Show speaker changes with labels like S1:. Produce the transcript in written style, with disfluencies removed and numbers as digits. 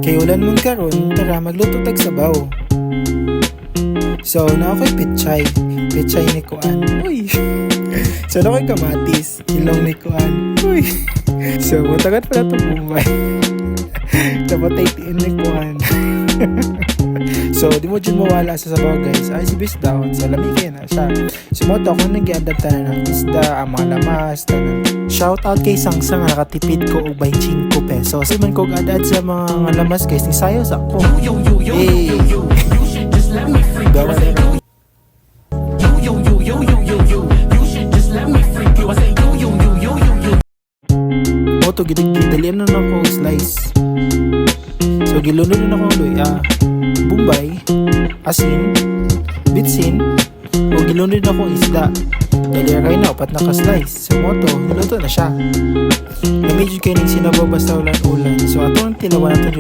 S1: Kay ulan mong karon, tara magluto tag sabaw. So, na ako'y pechay ni Kuan. Uy! So, na ako'y kamatis, ilong ni Kuan. Uy! So, mutagat pala itong bumbay. Dapat ay tiin ni Kuan. So, di mo dyan mawala sa sabaw guys. Ay, si Bis down. So, lamigin na siya. Sumoto ako nang gi-adapt ng isda, ang mga lamas, tanan. Shout out kay Sangsang na nakatipid ko og 25 pesos. Kasi man ko ad sa mga lamas guys, ni sayo sa ako. Hey! Gawa na rin. Moto, gidalian na ako slice. So, gilunod na ako luya. Bumbay, asin, bitsin, o gilunod na akong isda. Dali kayo na, upat na ka-slice. Sa moto, niluto na siya. Namidyo kayo ng sinabaw basta ulan-ulan. So, atong tilawan natin